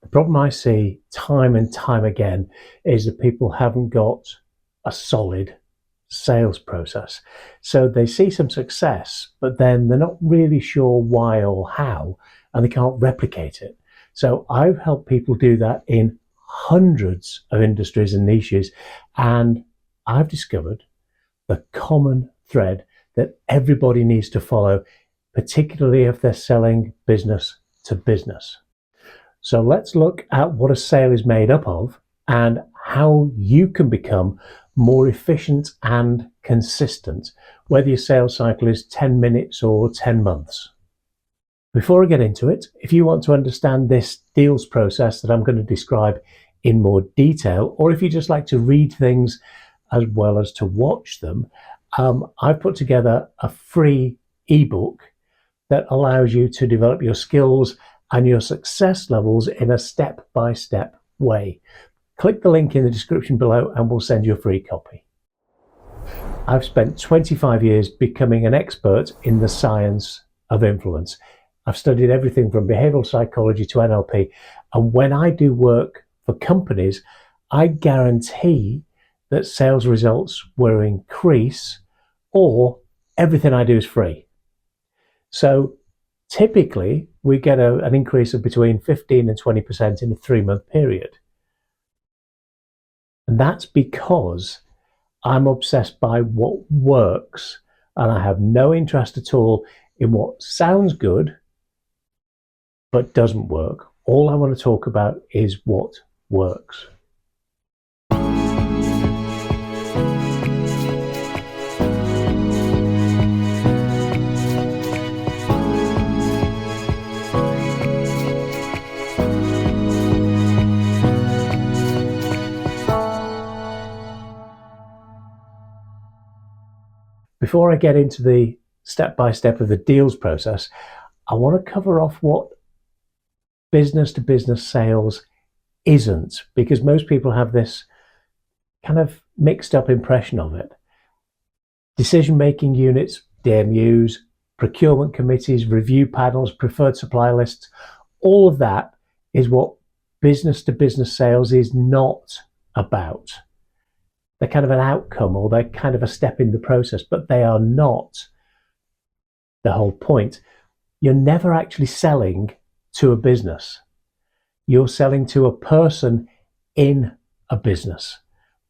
The problem I see time and time again is that people haven't got a solid sales process. So they see some success, but then they're not really sure why or how, and they can't replicate it. So I've helped people do that in hundreds of industries and niches, and I've discovered the common thread that everybody needs to follow, particularly if they're selling business to business. So let's look at what a sale is made up of and how you can become more efficient and consistent, whether your sales cycle is 10 minutes or 10 months. Before I get into it, if you want to understand this deals process that I'm going to describe in more detail, or if you just like to read things as well as to watch them, I've put together a free ebook that allows you to develop your skills and your success levels in a step-by-step way. Click the link in the description below and we'll send you a free copy. I've spent 25 years becoming an expert in the science of influence. I've studied everything from behavioral psychology to NLP, and when I do work for companies, I guarantee that sales results will increase, or everything I do is free. So typically we get an increase of between 15 and 20% in a 3-month period. And that's because I'm obsessed by what works, and I have no interest at all in what sounds good but doesn't work. All I want to talk about is what works. Before I get into the step-by-step of the deals process, I want to cover off what business-to-business sales isn't, because most people have this kind of mixed up impression of it. Decision-making units, DMUs, procurement committees, review panels, preferred supply lists, all of that is what business-to-business sales is not about. They're kind of an outcome, or they're kind of a step in the process, but they are not the whole point. You're never actually selling to a business. You're selling to a person in a business,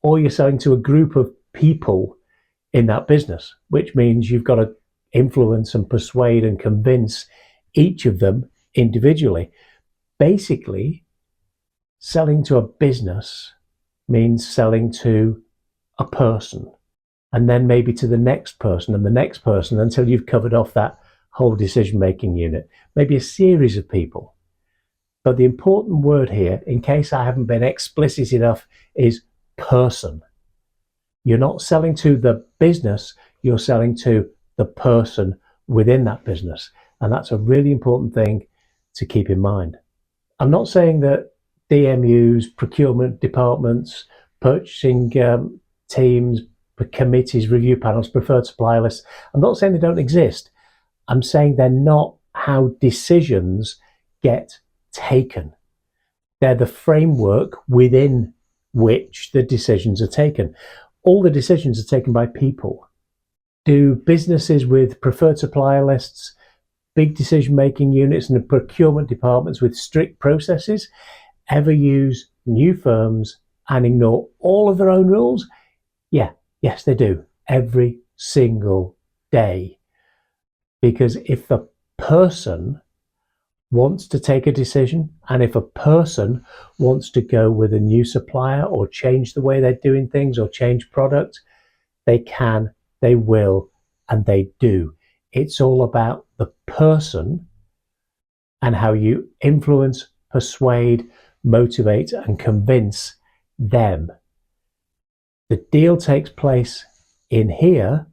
or you're selling to a group of people in that business, which means you've got to influence and persuade and convince each of them individually. Basically, selling to a business means selling to a person, and then maybe to the next person and the next person, until you've covered off that whole decision-making unit, maybe a series of people. But the important word here, in case I haven't been explicit enough, is person. You're not selling to the business, you're selling to the person within that business. And that's a really important thing to keep in mind. I'm not saying that DMUs, procurement departments, purchasing teams, committees, review panels, preferred supply lists, I'm not saying they don't exist. I'm saying they're not how decisions get taken. They're the framework within which the decisions are taken. All the decisions are taken by people. Do businesses with preferred supplier lists, big decision-making units, and procurement departments with strict processes ever use new firms and ignore all of their own rules? Yes, they do, every single day. Because if the person wants to take a decision, and if a person wants to go with a new supplier or change the way they're doing things or change product, they can, they will, and they do. It's all about the person and how you influence, persuade, motivate, and convince them. The deal takes place in here.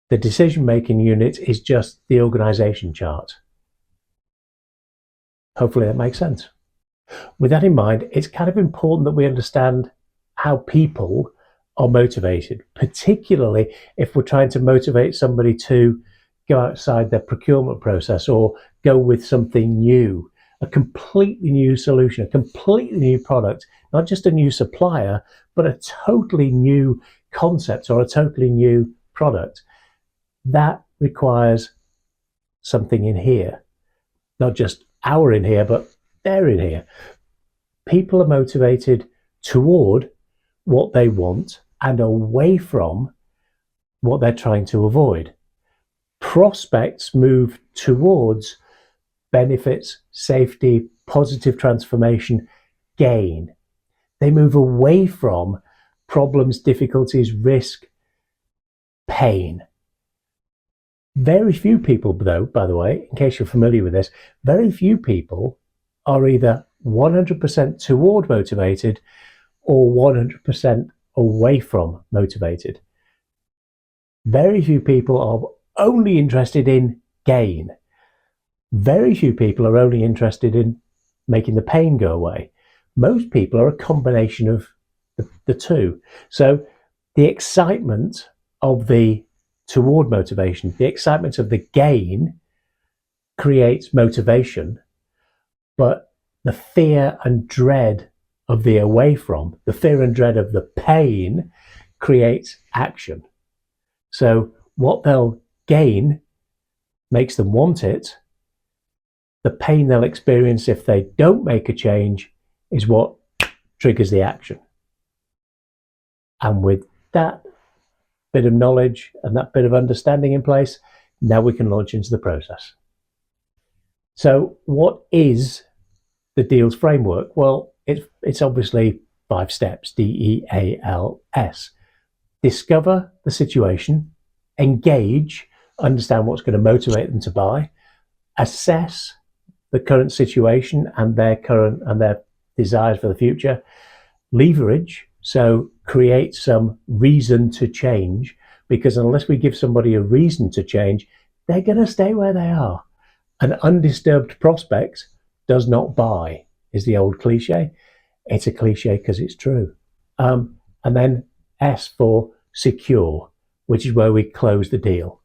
The decision-making unit is just the organization chart. Hopefully that makes sense. With that in mind, it's kind of important that we understand how people are motivated, particularly if we're trying to motivate somebody to go outside their procurement process or go with something new. a completely new solution, a completely new product, not just a new supplier, but a totally new concept or a totally new product. That requires something in here, not just our in here, but they're in here. People are motivated toward what they want and away from what they're trying to avoid. Prospects move towards benefits, safety, positive transformation, gain. They move away from problems, difficulties, risk, pain. Very few people, though, by the way, in case you're familiar with this, very few people are either 100% toward motivated or 100% away from motivated. Very few people are only interested in gain. Very few people are only interested in making the pain go away. Most people are a combination of the two. So the excitement of the toward motivation, the excitement of the gain creates motivation, but the fear and dread of the away from, the fear and dread of the pain creates action. So what they'll gain makes them want it. The pain they'll experience if they don't make a change is what triggers the action. And with that bit of knowledge and that bit of understanding in place, now we can launch into the process. So what is the DEALS framework? Well, it's obviously 5 steps, DEALS. Discover the situation, engage, understand what's going to motivate them to buy, assess the current situation and their desires for the future, leverage, so create some reason to change, because unless we give somebody a reason to change, they're going to stay where they are. An undisturbed prospect does not buy, is the old cliche. It's a cliche because it's true. And then S for secure, which is where we close the deal.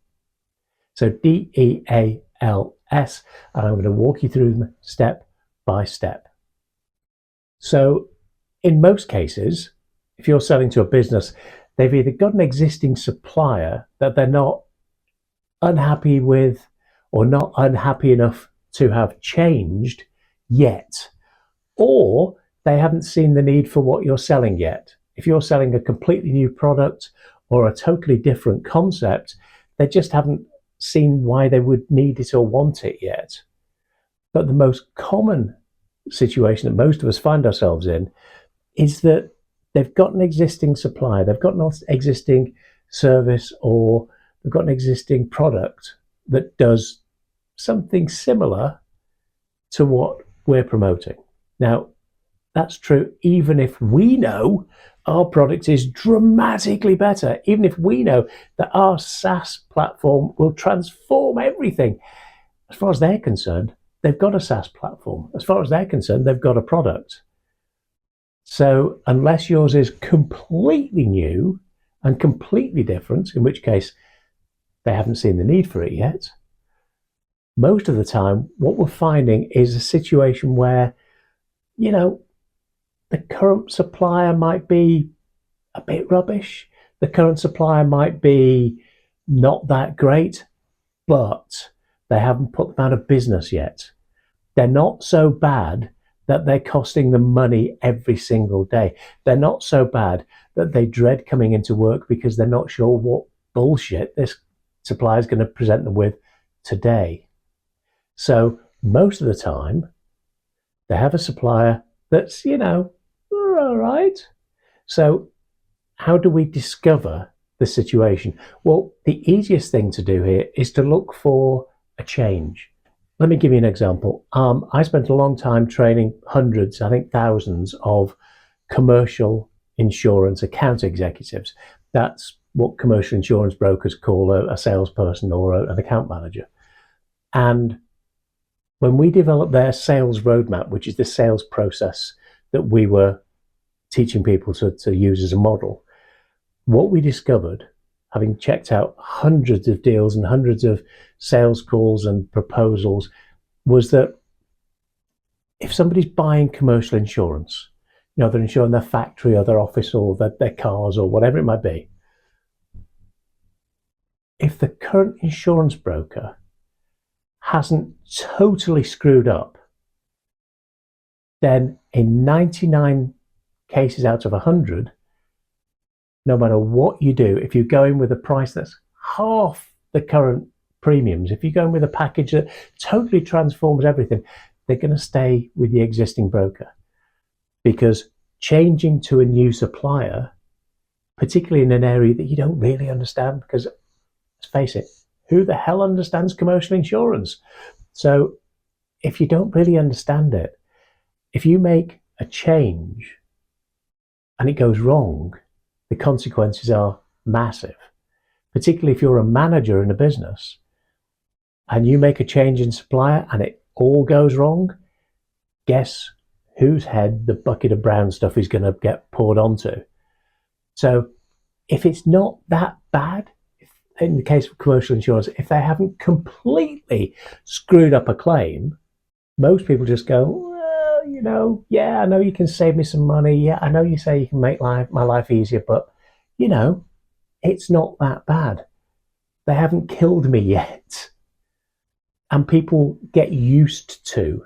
So DEALS, and I'm going to walk you through them step by step. So in most cases, if you're selling to a business, they've either got an existing supplier that they're not unhappy with or not unhappy enough to have changed yet, or they haven't seen the need for what you're selling yet. If you're selling a completely new product or a totally different concept, they just haven't seen why they would need it or want it yet. But the most common situation that most of us find ourselves in is that they've got an existing supplier, they've got an existing service, or they've got an existing product that does something similar to what we're promoting. Now, that's true even if we know our product is dramatically better, even if we know that our SaaS platform will transform everything. As far as they're concerned, they've got a SaaS platform. As far as they're concerned, they've got a product. So unless yours is completely new and completely different, in which case they haven't seen the need for it yet, most of the time what we're finding is a situation where, the current supplier might be a bit rubbish. The current supplier might be not that great, but they haven't put them out of business yet. They're not so bad that they're costing them money every single day. They're not so bad that they dread coming into work because they're not sure what bullshit this supplier is going to present them with today. So most of the time, they have a supplier that's, all right. So how do we discover the situation? Well, the easiest thing to do here is to look for a change. Let me give you an example. I spent a long time training hundreds, I think thousands of commercial insurance account executives. That's what commercial insurance brokers call a salesperson or an account manager. And when we developed their sales roadmap, which is the sales process that we were teaching people to use as a model, what we discovered, having checked out hundreds of deals and hundreds of sales calls and proposals, was that if somebody's buying commercial insurance, they're insuring their factory or their office or their cars or whatever it might be. If the current insurance broker hasn't totally screwed up, then in 99 cases out of 100, no matter what you do, if you go in with a price that's half the current premiums, if you go in with a package that totally transforms everything, they're going to stay with the existing broker. Because changing to a new supplier, particularly in an area that you don't really understand, because let's face it, who the hell understands commercial insurance? So if you don't really understand it, if you make a change and it goes wrong, the consequences are massive. Particularly if you're a manager in a business and you make a change in supplier and it all goes wrong, guess whose head the bucket of brown stuff is going to get poured onto? So if it's not that bad, in the case of commercial insurance, if they haven't completely screwed up a claim, most people just go, well, yeah, I know you can save me some money. Yeah, I know you say you can make my life easier, but, it's not that bad. They haven't killed me yet. And people get used to,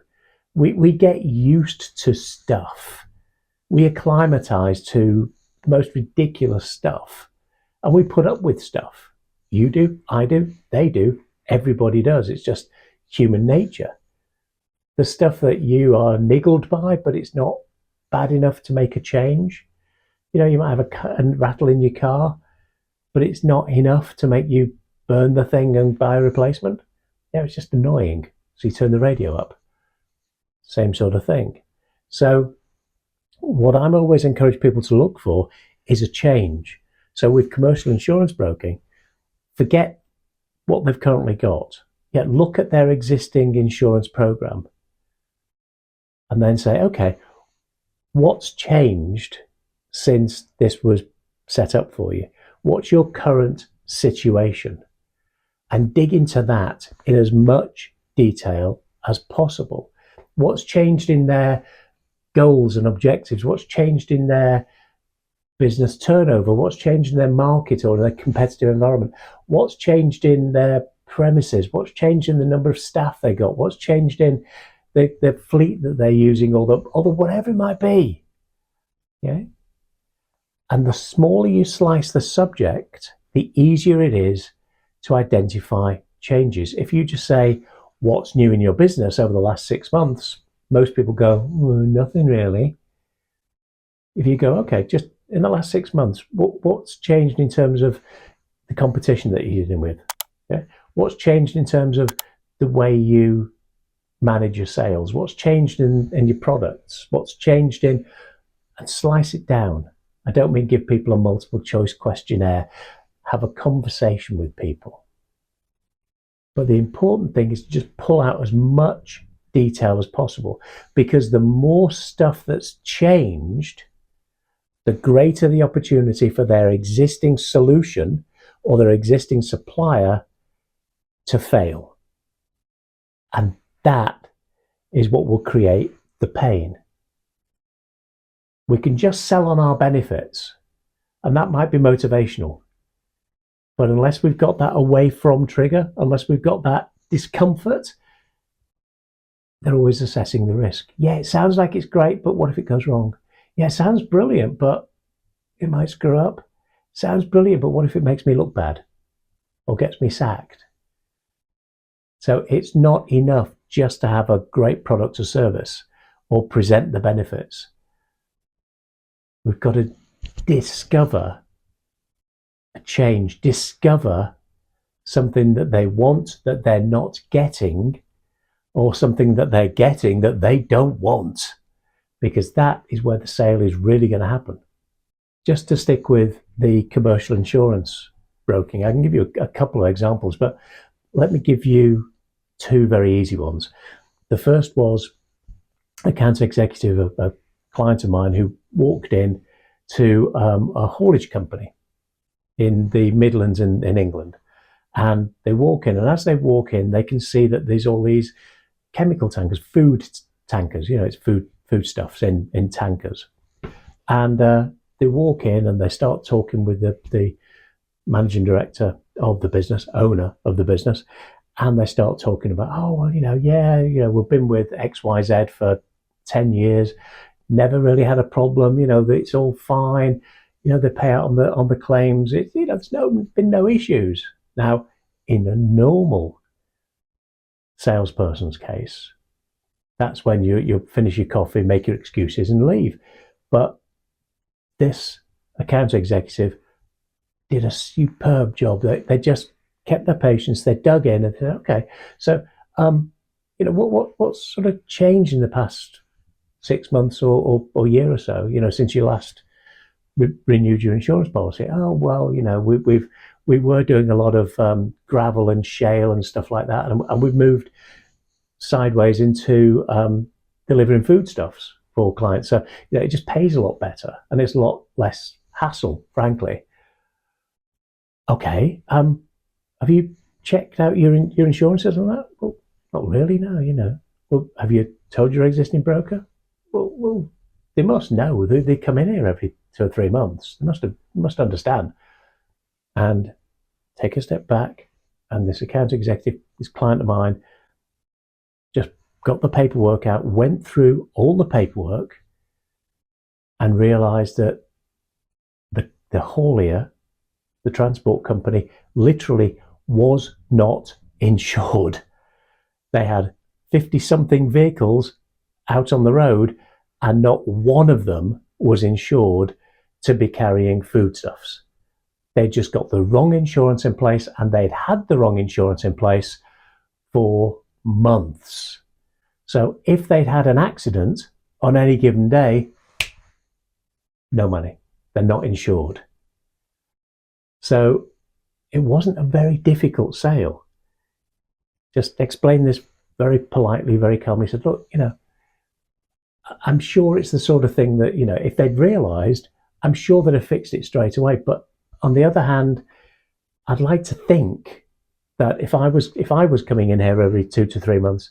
we get used to stuff. We acclimatize to the most ridiculous stuff. And we put up with stuff. You do, I do, they do, everybody does. It's just human nature. The stuff that you are niggled by, but it's not bad enough to make a change. You might have a rattle in your car, but it's not enough to make you burn the thing and buy a replacement. It's just annoying. So you turn the radio up. Same sort of thing. So what I'm always encourage people to look for is a change. So with commercial insurance broking, forget what they've currently got. Yet look at their existing insurance program and then say, okay, what's changed since this was set up for you? What's your current situation? And dig into that in as much detail as possible. What's changed in their goals and objectives? What's changed in their business turnover? What's changed in their market or their competitive environment? What's changed in their premises? What's changed in the number of staff they got? What's changed in the fleet that they're using or the whatever it might be? Yeah. And the smaller you slice the subject, the easier it is to identify changes. If you just say, what's new in your business over the last 6 months? Most people go, nothing really. If you go, okay, just in the last 6 months, what's changed in terms of the competition that you're dealing with? Yeah? What's changed in terms of the way you manage your sales? What's changed in your products? What's changed in, and slice it down. I don't mean give people a multiple choice questionnaire. Have a conversation with people. But the important thing is to just pull out as much detail as possible, because the more stuff that's changed, the greater the opportunity for their existing solution or their existing supplier to fail. And that is what will create the pain. We can just sell on our benefits, and that might be motivational. But unless we've got that away from trigger, unless we've got that discomfort, they're always assessing the risk. Yeah, it sounds like it's great, but what if it goes wrong? Yeah, it sounds brilliant, but it might screw up. Sounds brilliant, but what if it makes me look bad or gets me sacked? So it's not enough just to have a great product or service or present the benefits. We've got to discover a change, discover something that they want that they're not getting, or something that they're getting that they don't want, because that is where the sale is really going to happen. Just to stick with the commercial insurance broking, I can give you a couple of examples, but let me give you two very easy ones. The first was a account executive, a client of mine, who walked in to a haulage company in the Midlands in England. And they walk in, and as they walk in, they can see that there's all these chemical tankers, food tankers. It's foodstuffs in tankers. And they walk in and they start talking with the managing director of the business, owner of the business, and they start talking about, oh, well, we've been with XYZ for 10 years, never really had a problem, it's all fine, they pay out on the claims, there's been no issues. Now, in a normal salesperson's case, that's when you finish your coffee, make your excuses and leave. But this account executive did a superb job. They just kept their patience. They dug in and said, okay, so what's sort of changed in the past 6 months or year or so, since you last renewed your insurance policy? Oh, well, we were doing a lot of gravel and shale and stuff like that, and we've moved sideways into delivering foodstuffs for clients. So it just pays a lot better and it's a lot less hassle, frankly. Okay, have you checked out your insurances on that? Well, not really, no. Well, have you told your existing broker? Well, they must know. They come in here every 2 or 3 months. They must understand. And take a step back, and this account executive, this client of mine, just got the paperwork out, went through all the paperwork, and realised that the haulier, the transport company, literally was not insured. They had 50-something vehicles out on the road, and not one of them was insured to be carrying foodstuffs. They just got the wrong insurance in place, and they'd had the wrong insurance in place for months. So if they'd had an accident on any given day, no money. They're not insured. So it wasn't a very difficult sale. Just explain this very politely, very calmly. Said, look, I'm sure it's the sort of thing that, if they'd realised, I'm sure they'd have fixed it straight away. But on the other hand, I'd like to think that if I was coming in here every 2 to 3 months,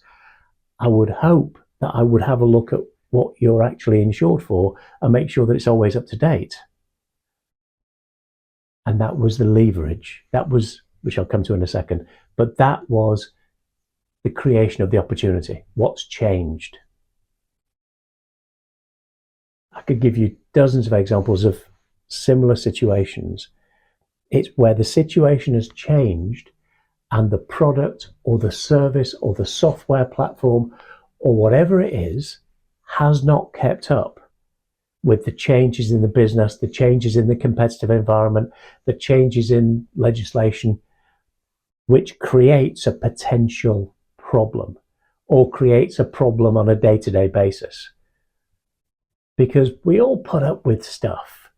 I would hope that I would have a look at what you're actually insured for and make sure that it's always up to date. And that was the leverage. That was, which I'll come to in a second, but that was the creation of the opportunity. What's changed? I could give you dozens of examples of similar situations. It's where the situation has changed and the product or the service or the software platform or whatever it is has not kept up with the changes in the business, the changes in the competitive environment, the changes in legislation, which creates a potential problem or creates a problem on a day-to-day basis. Because we all put up with stuff,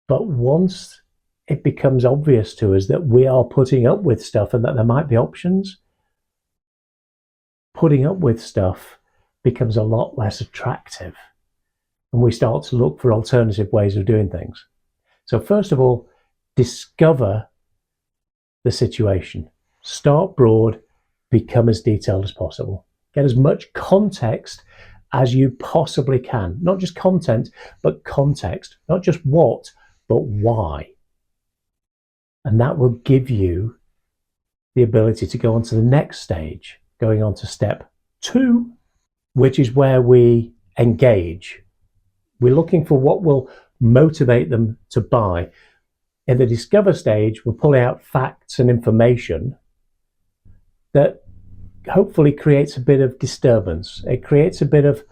but once it becomes obvious to us that we are putting up with stuff and that there might be options, putting up with stuff becomes a lot less attractive. And we start to look for alternative ways of doing things. So first of all, discover the situation. Start broad, become as detailed as possible. Get as much context as you possibly can. Not just content, but context. Not just what, but why. And that will give you the ability to go on to the next stage, going on to step 2, which is where we engage. We're looking for what will motivate them to buy. In the discover stage, we'll pull out facts and information that hopefully creates a bit of disturbance. It creates a bit of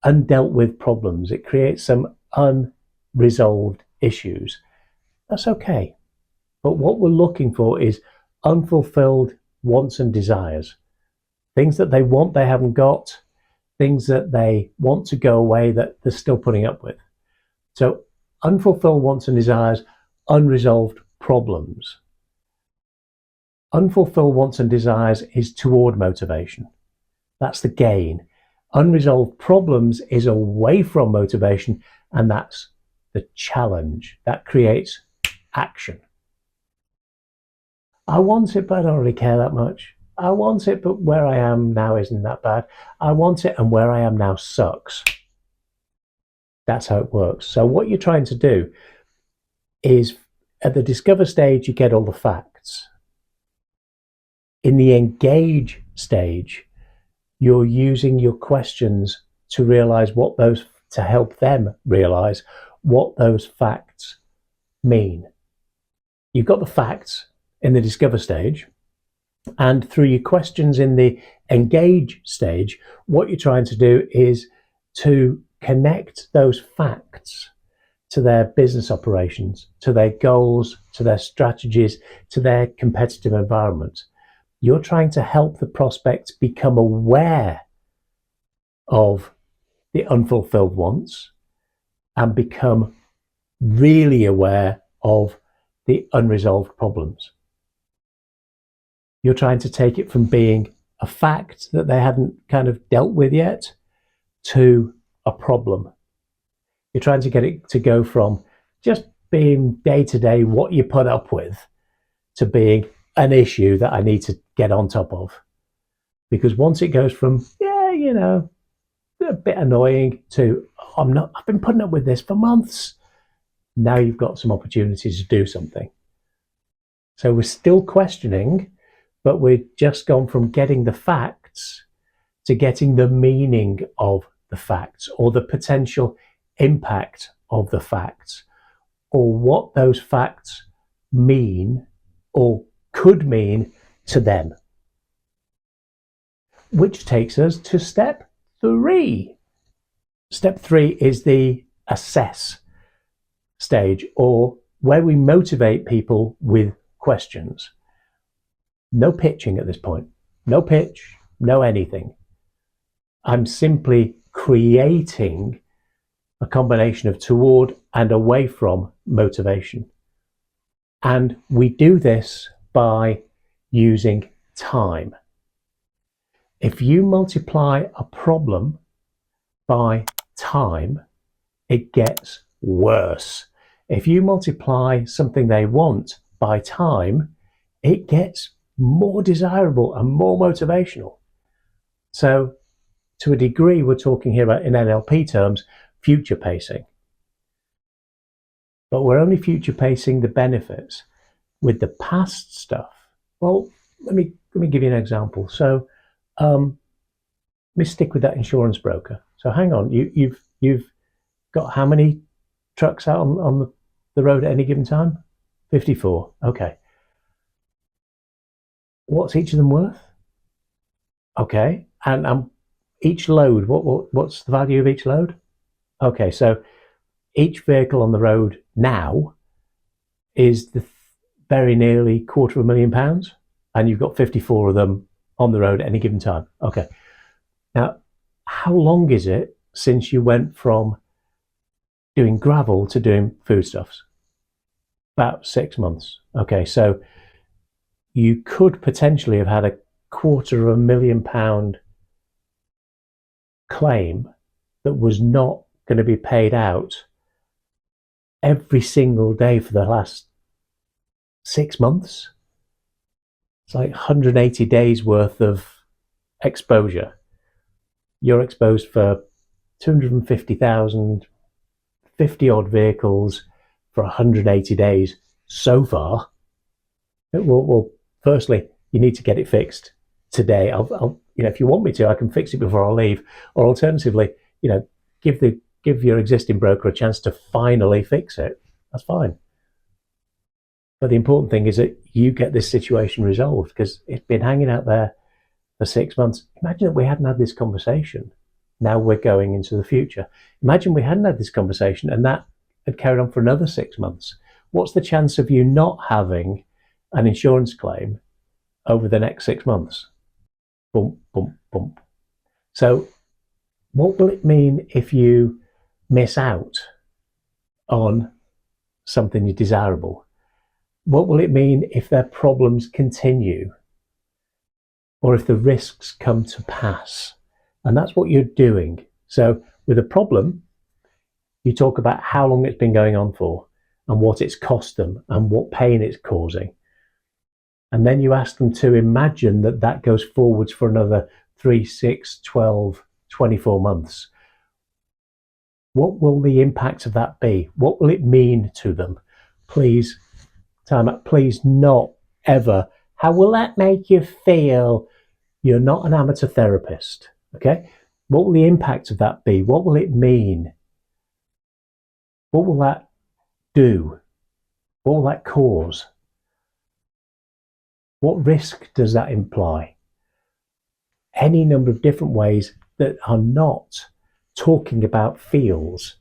undealt with problems. It creates some unresolved issues. That's okay. But what we're looking for is unfulfilled wants and desires. Things that they want, they haven't got. Things that they want to go away that they're still putting up with. So unfulfilled wants and desires, unresolved problems. Unfulfilled wants and desires is toward motivation. That's the gain. Unresolved problems is away from motivation, and that's the challenge. That creates action. I want it, but I don't really care that much. I want it, but where I am now isn't that bad. I want it, and where I am now sucks. That's how it works. So what you're trying to do is, at the discover stage, you get all the facts. In the engage stage, you're using your questions to help them realize what those facts mean. You've got the facts in the discover stage, and through your questions in the engage stage, what you're trying to do is to connect those facts to their business operations, to their goals, to their strategies, to their competitive environment. You're trying to help the prospects become aware of the unfulfilled wants and become really aware of the unresolved problems. You're trying to take it from being a fact that they hadn't kind of dealt with yet to a problem. You're trying to get it to go from just being day to day what you put up with to being an issue that I need to get on top of. Because once it goes from, a bit annoying to, I've been putting up with this for months. Now you've got some opportunities to do something. So we're still questioning, but we've just gone from getting the facts to getting the meaning of the facts, or the potential impact of the facts, or what those facts mean or could mean to them. Which takes us to step 3. Step 3 is the assess stage, or where we motivate people with questions. No pitching at this point. No pitch, no anything. I'm simply creating a combination of toward and away from motivation. And we do this by using time. If you multiply a problem by time, it gets worse. If you multiply something they want by time, it gets more desirable and more motivational. So to a degree, we're talking here about, in NLP terms, future pacing. But we're only future pacing the benefits. With the past stuff, well, let me give you an example. So let me stick with that insurance broker. So hang on, you've got how many trucks out on the road at any given time? 54. Okay. What's each of them worth? Okay. And each load, what's the value of each load? Okay, so each vehicle on the road now is very nearly £250,000, and you've got 54 of them on the road at any given time. Okay. Now, how long is it since you went from doing gravel to doing foodstuffs? About 6 months. Okay, so you could potentially have had a £250,000 claim that was not going to be paid out every single day for the last 6 months. It's like 180 days worth of exposure. You're exposed for 250,000, 50 odd vehicles for 180 days so far. Well, firstly, you need to get it fixed today. I'll if you want me to, I can fix it before I leave. Or alternatively, give your existing broker a chance to finally fix it. That's fine. But the important thing is that you get this situation resolved, because it's been hanging out there for 6 months. Imagine that we hadn't had this conversation. Now we're going into the future. Imagine we hadn't had this conversation and that had carried on for another 6 months. What's the chance of you not having an insurance claim over the next 6 months? Bump, bump, bump. So what will it mean if you miss out on something desirable? What will it mean if their problems continue, or if the risks come to pass? And that's what you're doing. So with a problem, you talk about how long it's been going on for and what it's cost them and what pain it's causing. and then you ask them to imagine that that goes forwards for another 3, 6, 12, 24 months, what will the impact of that be? What will it mean to them? Please, time out. Please, not ever. How will that make you feel? You're not an amateur therapist, okay? What will the impact of that be? What will it mean? What will that do? What will that cause? What risk does that imply? Any number of different ways that are not talking about feels.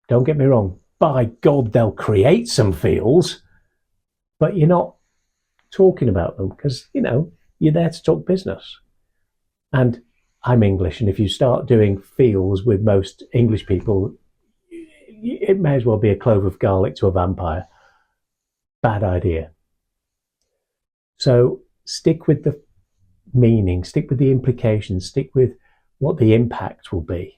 Don't get me wrong, by God, they'll create some feels, but you're not talking about them because, you're there to talk business. And I'm English, and if you start doing feels with most English people, it may as well be a clove of garlic to a vampire. Bad idea. So stick with the meaning, stick with the implications, stick with what the impact will be.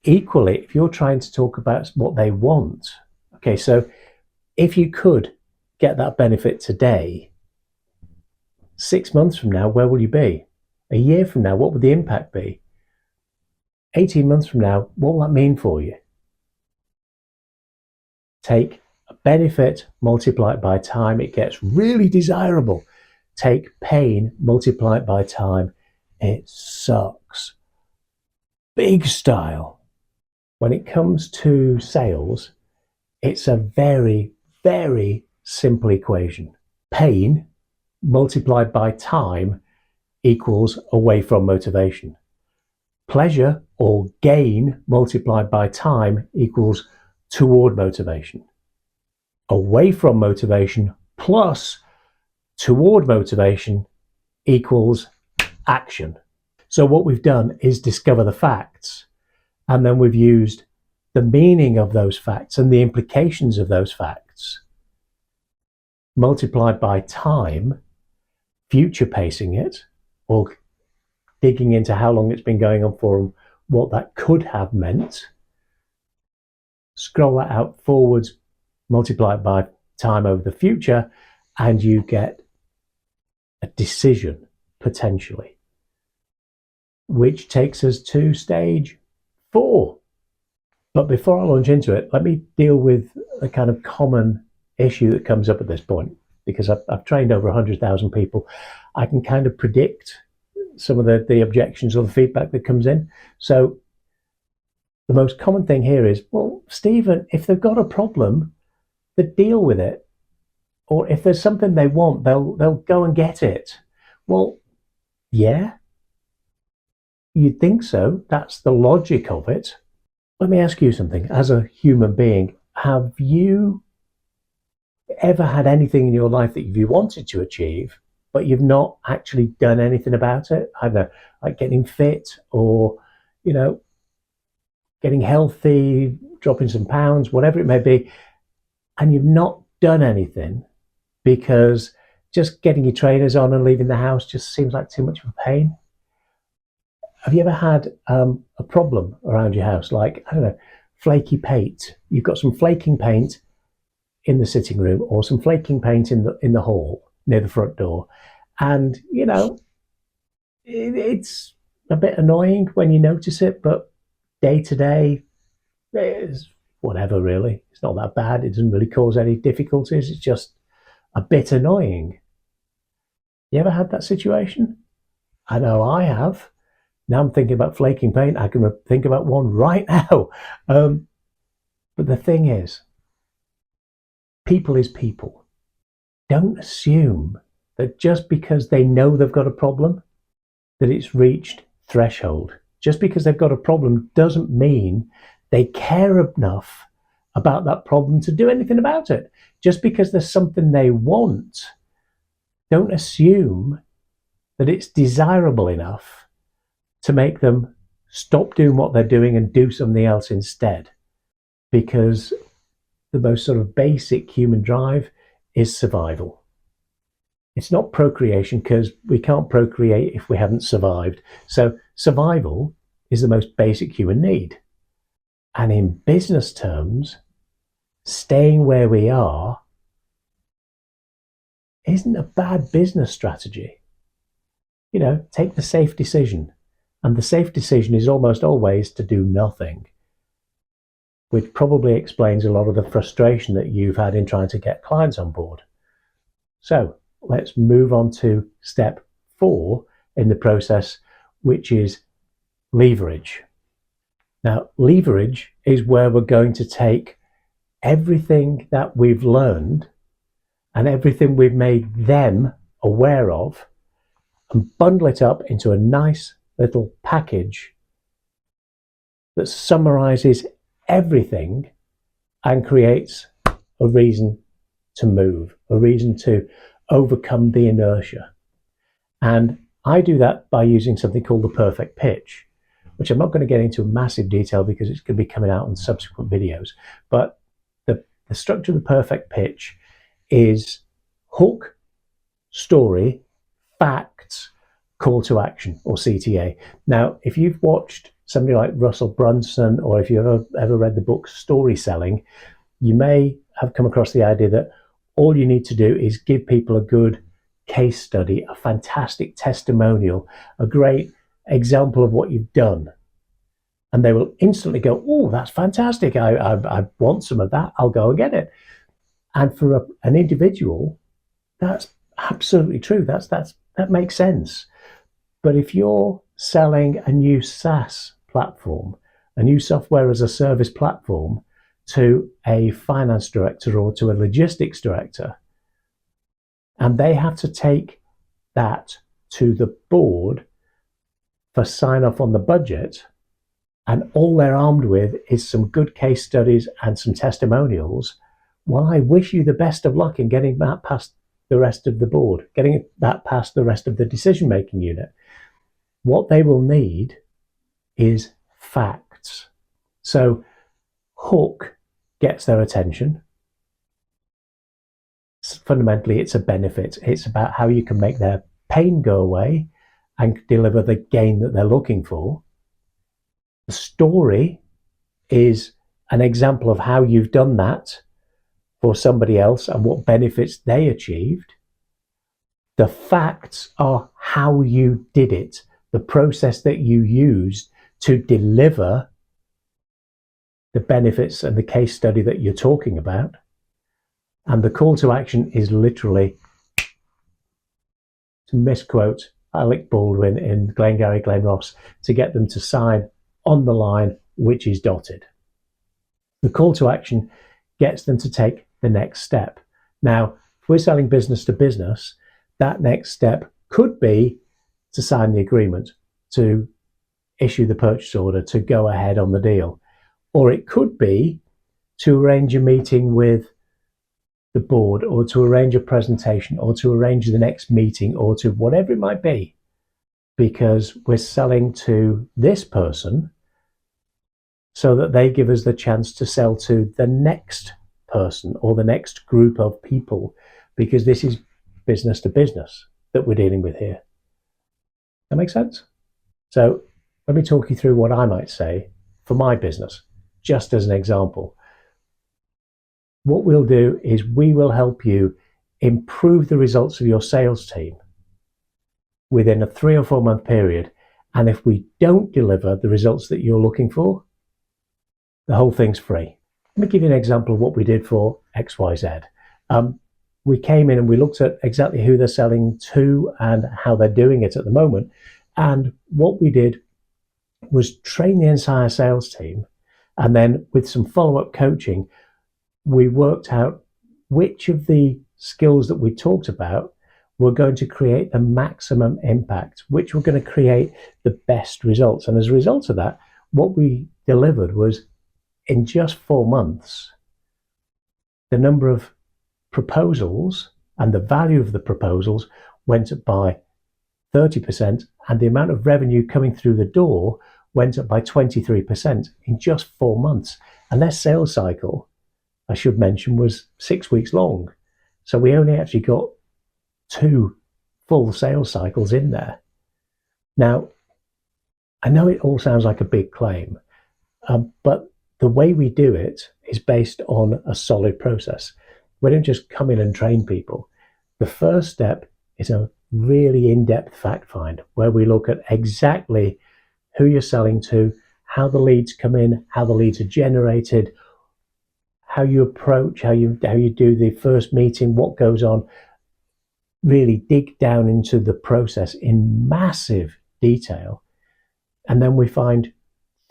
Equally, if you're trying to talk about what they want, okay, so if you could get that benefit today, 6 months from now, where will you be? A year from now, what would the impact be? 18 months from now, what will that mean for you? Take a benefit, multiply it by time, it gets really desirable. Take pain, multiply it by time, it sucks. Big style. When it comes to sales, it's a very, very simple equation. Pain multiplied by time equals away from motivation. Pleasure or gain multiplied by time equals toward motivation. Away from motivation plus toward motivation equals action. So what we've done is discover the facts, and then we've used the meaning of those facts and the implications of those facts multiplied by time, future pacing it, or digging into how long it's been going on for and what that could have meant. Scroll that out forwards, multiply it by time over the future, and you get a decision, potentially, which takes us to stage 4. But before I launch into it, let me deal with a kind of common issue that comes up at this point, because I've trained over 100,000 people. I can kind of predict some of the objections or the feedback that comes in. So the most common thing here is, well, Stephen, if they've got a problem, they deal with it. Or if there's something they want, they'll go and get it. Well, yeah, you'd think so. That's the logic of it. Let me ask you something. As a human being, have you ever had anything in your life that you wanted to achieve, but you've not actually done anything about it? Either like getting fit or, getting healthy, dropping some pounds, whatever it may be, and you've not done anything because just getting your trainers on and leaving the house just seems like too much of a pain. Have you ever had a problem around your house, like, I don't know, flaky paint? You've got some flaking paint in the sitting room or some flaking paint in the hall near the front door, and it's a bit annoying when you notice it, but day to day, it's whatever, really. It's not that bad. It doesn't really cause any difficulties. It's just a bit annoying. You ever had that situation? I know I have. Now I'm thinking about flaking paint. I can think about one right now. But the thing is, people is people. Don't assume that just because they know they've got a problem, that it's reached threshold. Just because they've got a problem doesn't mean they care enough about that problem to do anything about it. Just because there's something they want, don't assume that it's desirable enough to make them stop doing what they're doing and do something else instead. Because the most sort of basic human drive is survival. It's not procreation, because we can't procreate if we haven't survived. So survival is the most basic human need. And in business terms, staying where we are isn't a bad business strategy. You know, take the safe decision. And the safe decision is almost always to do nothing, which probably explains a lot of the frustration that you've had in trying to get clients on board. So let's move on to step 4 in the process, which is leverage. Now, leverage is where we're going to take everything that we've learned and everything we've made them aware of and bundle it up into a nice little package that summarizes everything and creates a reason to move, a reason to overcome the inertia. And I do that by using something called the perfect pitch, which I'm not going to get into massive detail because it's going to be coming out in subsequent videos. But the structure of the perfect pitch is hook, story, facts, call to action, or CTA. Now, if you've watched somebody like Russell Brunson, or if you've ever read the book Story Selling, you may have come across the idea that all you need to do is give people a good case study, a fantastic testimonial, a great example of what you've done. And they will instantly go, oh, that's fantastic. I want some of that. I'll go and get it. And for an individual, that's absolutely true. That makes sense. But if you're selling a new SaaS platform, a new software as a service platform to a finance director or to a logistics director, and they have to take that to the board for sign off on the budget, and all they're armed with is some good case studies and some testimonials, well, I wish you the best of luck in getting that past the rest of the board, getting that past the rest of the decision-making unit. What they will need is facts. So hook gets their attention. Fundamentally, it's a benefit. It's about how you can make their pain go away and deliver the gain that they're looking for. The story is an example of how you've done that for somebody else and what benefits they achieved. The facts are how you did it, the process that you used to deliver the benefits and the case study that you're talking about. And the call to action is literally, to misquote Alec Baldwin in Glengarry Glen Ross, to get them to sign on the line which is dotted. The call to action gets them to take the next step. Now, if we're selling business to business, that next step could be to sign the agreement, to issue the purchase order, to go ahead on the deal. Or it could be to arrange a meeting with the board, or to arrange a presentation, or to arrange the next meeting, or to whatever it might be, because we're selling to this person so that they give us the chance to sell to the next person or the next group of people, because this is business to business that we're dealing with here. That makes sense? So let me talk you through what I might say for my business, just as an example. What we'll do is we will help you improve the results of your sales team within a 3 or 4 month period. And if we don't deliver the results that you're looking for, the whole thing's free. Let me give you an example of what we did for XYZ. We came in and we looked at exactly who they're selling to and how they're doing it at the moment. And what we did was train the entire sales team. And then with some follow-up coaching, we worked out which of the skills that we talked about were going to create the maximum impact, which were going to create the best results. And as a result of that, what we delivered was, in just 4 months, the number of proposals and the value of the proposals went up by 30%, and the amount of revenue coming through the door went up by 23% in just 4 months. And their sales cycle, I should mention, was 6 weeks long. So we only actually got 2 full sales cycles in there. Now, I know it all sounds like a big claim, but the way we do it is based on a solid process. We don't just come in and train people. The first step is a really in-depth fact find where we look at exactly who you're selling to, how the leads come in, how the leads are generated, how you approach, how you do the first meeting, what goes on. Really dig down into the process in massive detail. And then we find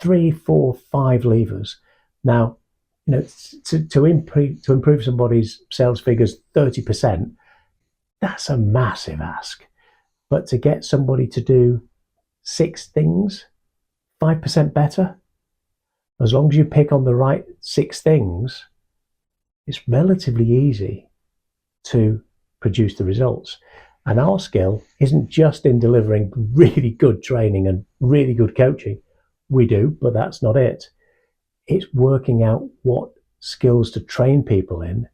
3, 4, 5 levers. Now, to improve somebody's sales figures 30%, that's a massive ask. But to get somebody to do 6 things 5% better, as long as you pick on the right 6 things, it's relatively easy to produce the results. And our skill isn't just in delivering really good training and really good coaching. We do, but that's not it. It's working out what skills to train people in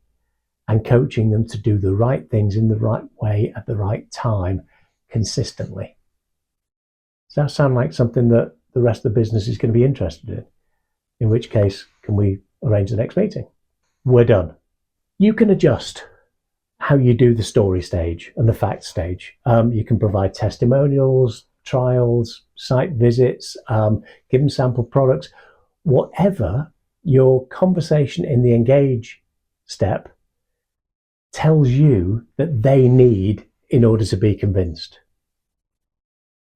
and coaching them to do the right things in the right way at the right time consistently. Does that sound like something that the rest of the business is going to be interested in? In which case, can we arrange the next meeting? We're done. You can adjust how you do the story stage and the fact stage. You can provide testimonials, trials, site visits, give them sample products, whatever your conversation in the engage step tells you that they need in order to be convinced.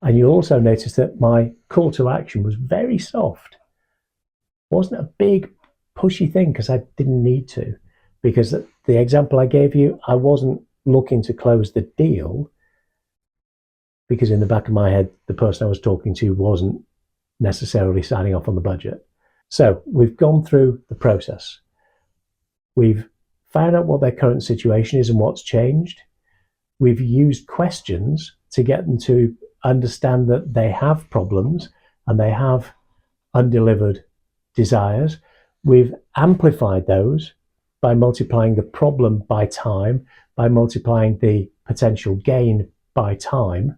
And you'll also notice that my call to action was very soft. It wasn't a big pushy thing because I didn't need to. Because the example I gave you, I wasn't looking to close the deal because in the back of my head, the person I was talking to wasn't necessarily signing off on the budget. So we've gone through the process. We've found out what their current situation is and what's changed. We've used questions to get them to understand that they have problems and they have undelivered desires. We've amplified those by multiplying the problem by time, by multiplying the potential gain by time.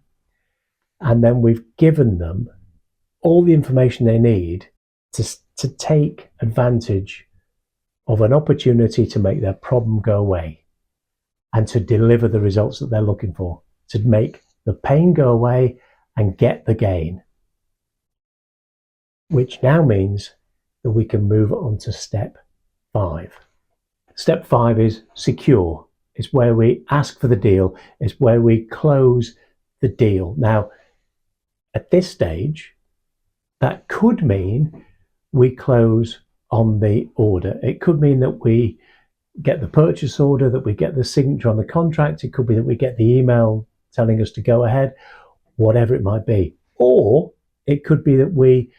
And then we've given them all the information they need to take advantage of an opportunity to make their problem go away and to deliver the results that they're looking for, to make the pain go away and get the gain. Which now means that we can move on to step 5. Step 5 is secure. It's where we ask for the deal. It's where we close the deal. Now, at this stage, that could mean we close on the order. It could mean that we get the purchase order, that we get the signature on the contract. It could be that we get the email telling us to go ahead, whatever it might be. Or it could be that we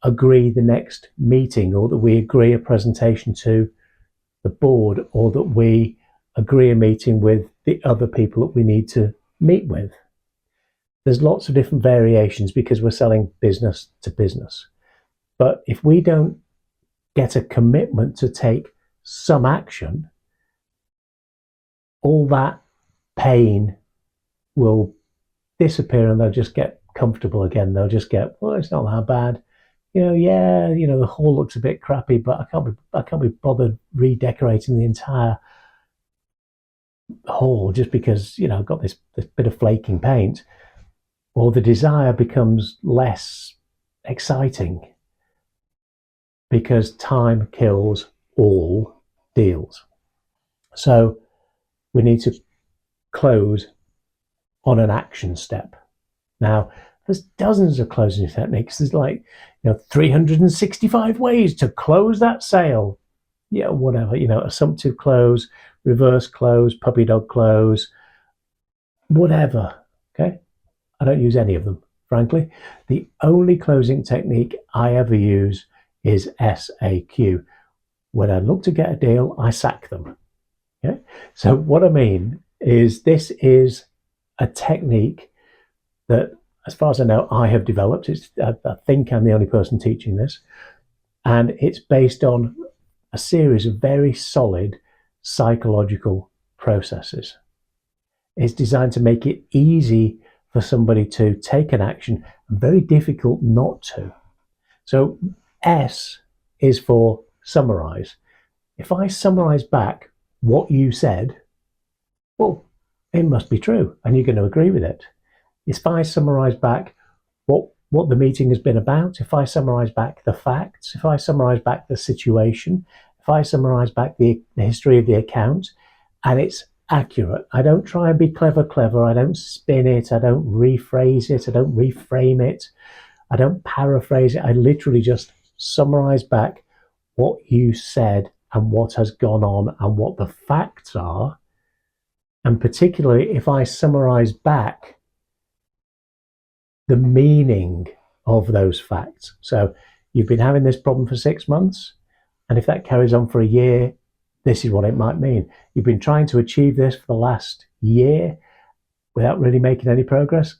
agree the next meeting, or that we agree a presentation to the board, or that we agree a meeting with the other people that we need to meet with. There's lots of different variations because we're selling business to business. But if we don't get a commitment to take some action, all that pain will disappear and they'll just get comfortable again. They'll just get, well, it's not that bad. The hall looks a bit crappy, but I can't be bothered redecorating the entire hall just because, I've got this bit of flaking paint. Or the desire becomes less exciting because time kills all deals. So we need to close on an action step. Now, there's dozens of closing techniques. There's 365 ways to close that sale. Yeah, whatever, assumptive close, reverse close, puppy dog close, whatever, okay? I don't use any of them, frankly. The only closing technique I ever use is SAQ. When I look to get a deal, I sack them. Okay? So what I mean is this is a technique that, as far as I know, I have developed. I think I'm the only person teaching this. And it's based on a series of very solid psychological processes. It's designed to make it easy for somebody to take an action and very difficult not to. So S is for summarize. If I summarize back what you said, well, it must be true, and you're going to agree with it. If I summarize back what the meeting has been about, if I summarize back the facts, if I summarize back the situation, if I summarize back the history of the account, and it's accurate, I don't try and be clever, I don't spin it, I don't rephrase it, I don't reframe it, I don't paraphrase it, I literally just summarize back what you said and what has gone on and what the facts are. And particularly if I summarize back the meaning of those facts. So you've been having this problem for 6 months, and if that carries on for a year, this is what it might mean. You've been trying to achieve this for the last year without really making any progress.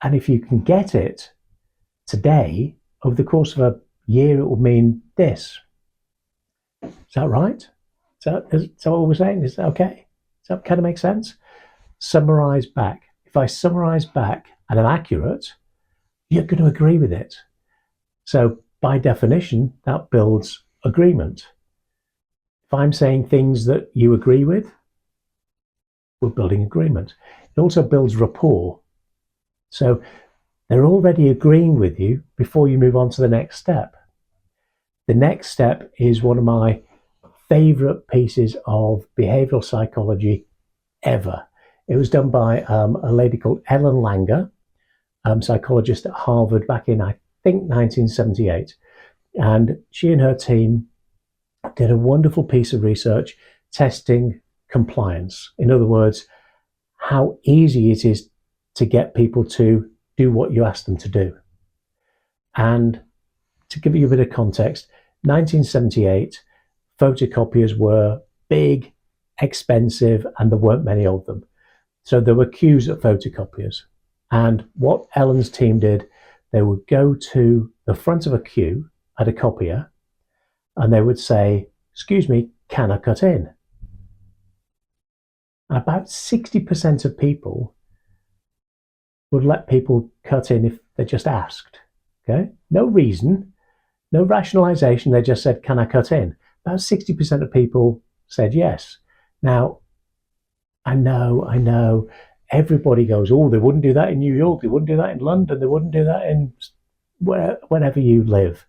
And if you can get it today, over the course of a year, it will mean this. Is that right? Is that what we're saying? Is that okay? Does that kind of make sense? Summarize back. If I summarize back and I'm accurate, you're going to agree with it. So by definition, that builds agreement. If I'm saying things that you agree with, we're building agreement. It also builds rapport. So they're already agreeing with you before you move on to the next step. The next step is one of my favorite pieces of behavioral psychology ever. It was done by a lady called Ellen Langer, psychologist at Harvard back in, I think, 1978. And she and her team did a wonderful piece of research testing compliance. In other words, how easy it is to get people to do what you ask them to do. And to give you a bit of context, 1978, photocopiers were big, expensive, and there weren't many of them. So there were queues at photocopiers. And what Ellen's team did, they would go to the front of a queue at a copier and they would say, "Excuse me, can I cut in?" And about 60% of people would let people cut in if they just asked. Okay? No reason, no rationalization. They just said, "Can I cut in?" About 60% of people said yes. Now, I know, everybody goes, "Oh, they wouldn't do that in New York, they wouldn't do that in London, they wouldn't do that in wherever you live."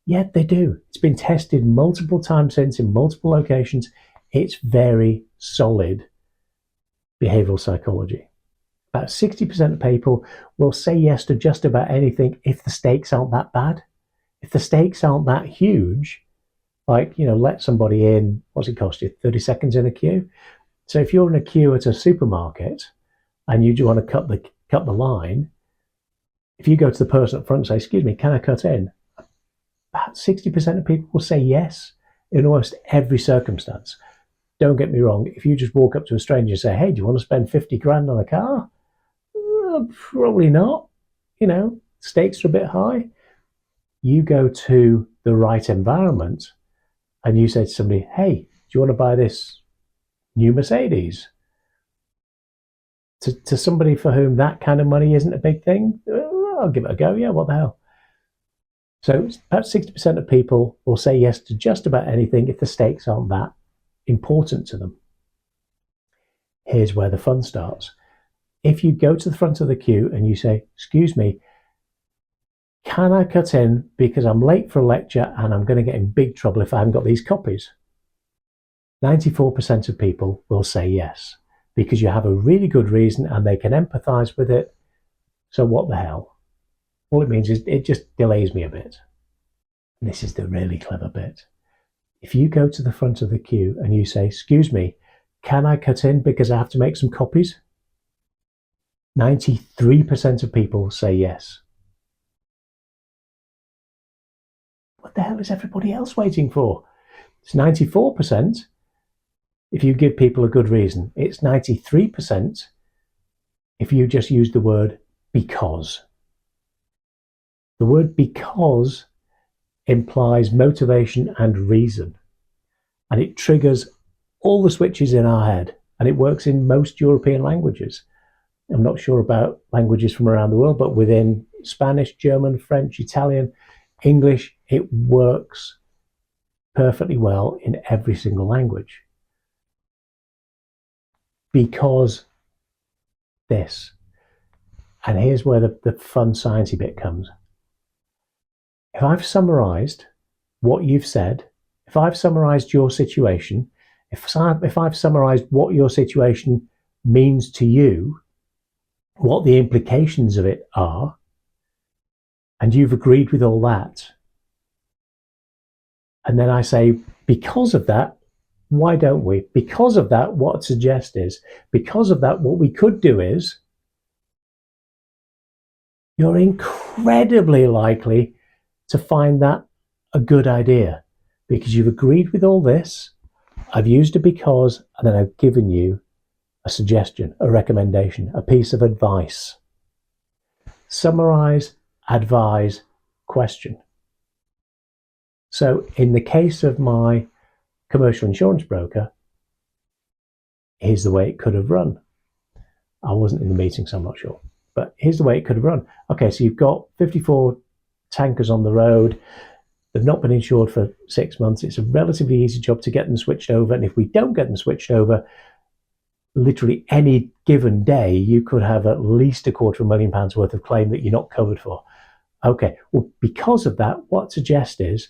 Yet they do. It's been tested multiple times since in multiple locations. It's very solid behavioral psychology. About 60% of people will say yes to just about anything if the stakes aren't that bad. If the stakes aren't that huge, like, let somebody in, what's it cost you? 30 seconds in a queue? So if you're in a queue at a supermarket and you do want to cut the line, if you go to the person up front and say, "Excuse me, can I cut in?" About 60% of people will say yes in almost every circumstance. Don't get me wrong. If you just walk up to a stranger and say, "Hey, do you want to spend 50 grand on a car?" Probably not. Stakes are a bit high. You go to the right environment and you say to somebody, "Hey, do you want to buy this new Mercedes?" To somebody for whom that kind of money isn't a big thing, I'll give it a go. Yeah, what the hell? So about 60% of people will say yes to just about anything if the stakes aren't that important to them. Here's where the fun starts. If you go to the front of the queue and you say, "Excuse me, can I cut in because I'm late for a lecture and I'm going to get in big trouble if I haven't got these copies?" 94% of people will say yes because you have a really good reason and they can empathize with it. So what the hell? All it means is it just delays me a bit. And this is the really clever bit. If you go to the front of the queue and you say, "Excuse me, can I cut in because I have to make some copies?" 93% of people say yes. What the hell is everybody else waiting for? It's 94% if you give people a good reason. It's 93% if you just use the word because. The word because implies motivation and reason, and it triggers all the switches in our head, and it works in most European languages. I'm not sure about languages from around the world, but within Spanish, German, French, Italian, English, it works perfectly well in every single language. because this. And here's where the fun sciencey bit comes. If I've summarized what you've said, if I've summarized your situation, if I've summarized what your situation means to you, what the implications of it are, and you've agreed with all that, and then I say, because of that, why don't we? Because of that, what I'd suggest is, because of that, what we could do is, you're incredibly likely to find that a good idea because you've agreed with all this. I've used a because, and then I've given you a suggestion, a recommendation, a piece of advice. Summarize, advise, question. So in the case of my commercial insurance broker, here's the way it could have run. I wasn't in the meeting, so I'm not sure. But here's the way it could have run. Okay, so you've got 54 tankers on the road. They've not been insured for 6 months. It's a relatively easy job to get them switched over. And if we don't get them switched over, literally any given day, you could have at least £250,000 worth of claim that you're not covered for. Okay, well, because of that, what I'd suggest is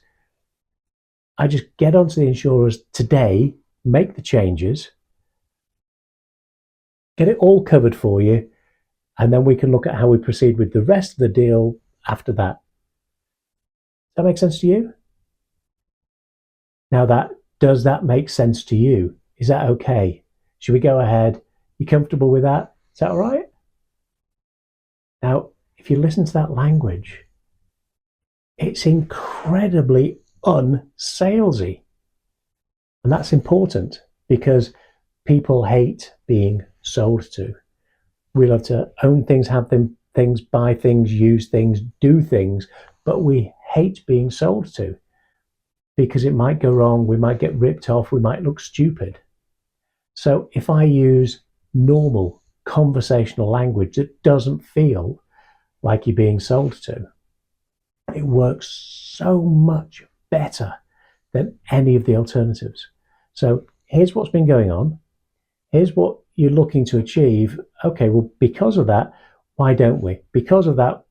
I just get onto the insurers today, make the changes, get it all covered for you, and then we can look at how we proceed with the rest of the deal after that. Does that make sense to you? Now, does that make sense to you? Is that okay? Should we go ahead? You comfortable with that? Is that all right? Now, if you listen to that language, it's incredibly unsalesy. And that's important because people hate being sold to. We love to own things, have things, buy things, use things, do things, but we hate being sold to because it might go wrong, we might get ripped off, we might look stupid. So if I use normal conversational language that doesn't feel like you're being sold to, it works so much better than any of the alternatives. So here's what's been going on. Here's what you're looking to achieve. Okay, well, because of that, why don't we? Because of that,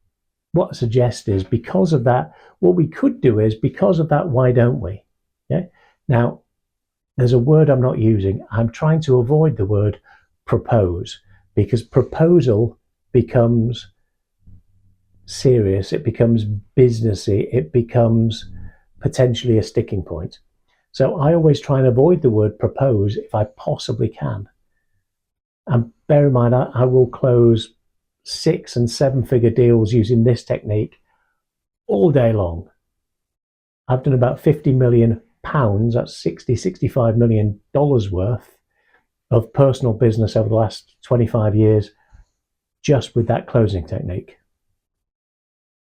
what I suggest is, because of that, what we could do is, because of that, why don't we? Okay. Now, there's a word I'm not using. I'm trying to avoid the word propose because proposal becomes serious, it becomes businessy, it becomes potentially a sticking point. So I always try and avoid the word propose if I possibly can. And bear in mind, I will close 6 and 7 figure deals using this technique all day long. I've done about £50 million, that's $65 million worth of personal business over the last 25 years just with that closing technique.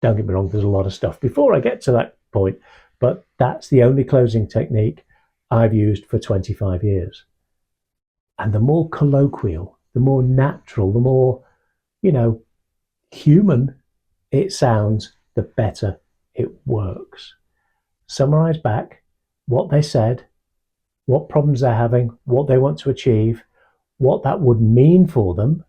Don't get me wrong, there's a lot of stuff before I get to that point, but that's the only closing technique I've used for 25 years. And the more colloquial, the more natural, the more, human it sounds, the better it works. Summarize back what they said, what problems they're having, what they want to achieve, what that would mean for them.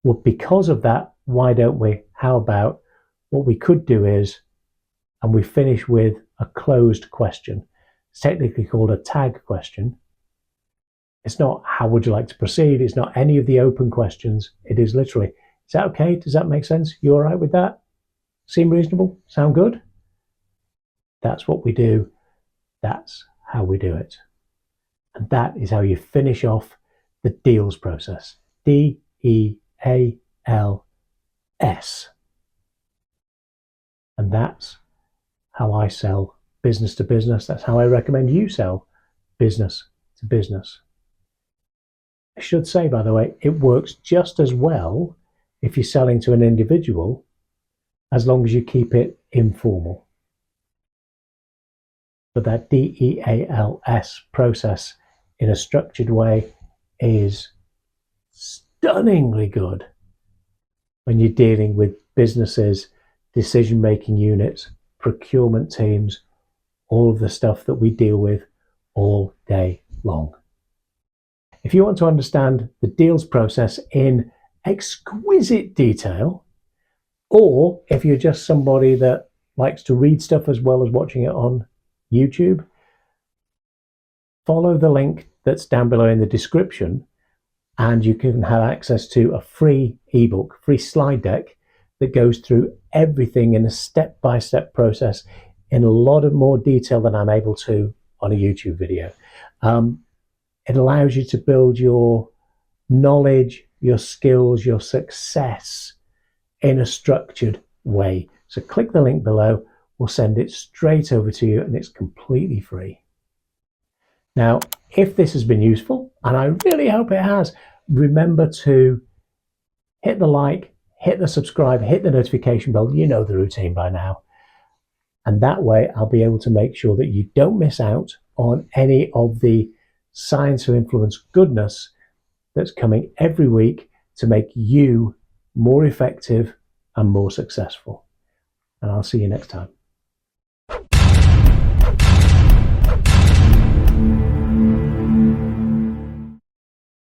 Well, because of that, why don't we? How about what we could do is, and we finish with a closed question. It's technically called a tag question. It's not how would you like to proceed? It's not any of the open questions. It is literally, is that okay? Does that make sense? You all right with that? Seem reasonable? Sound good? That's what we do. That's how we do it. And that is how you finish off the deals process. DEALS. And that's how I sell business to business. That's how I recommend you sell business to business. I should say, by the way, it works just as well if you're selling to an individual, as long as you keep it informal. But that DEALS process in a structured way is stunningly good when you're dealing with businesses, decision-making units, procurement teams, all of the stuff that we deal with all day long. If you want to understand the deals process in exquisite detail, or if you're just somebody that likes to read stuff as well as watching it on YouTube, follow the link that's down below in the description, and you can have access to a free ebook, free slide deck that goes through everything in a step-by-step process in a lot of more detail than I'm able to on a YouTube video. It allows you to build your knowledge, your skills, your success in a structured way. So click the link below, we'll send it straight over to you, and it's completely free. Now, if this has been useful, and I really hope it has, remember to hit the like, hit the subscribe, hit the notification bell. You know the routine by now. And that way I'll be able to make sure that you don't miss out on any of the Science of Influence goodness that's coming every week to make you more effective and more successful. And I'll see you next time.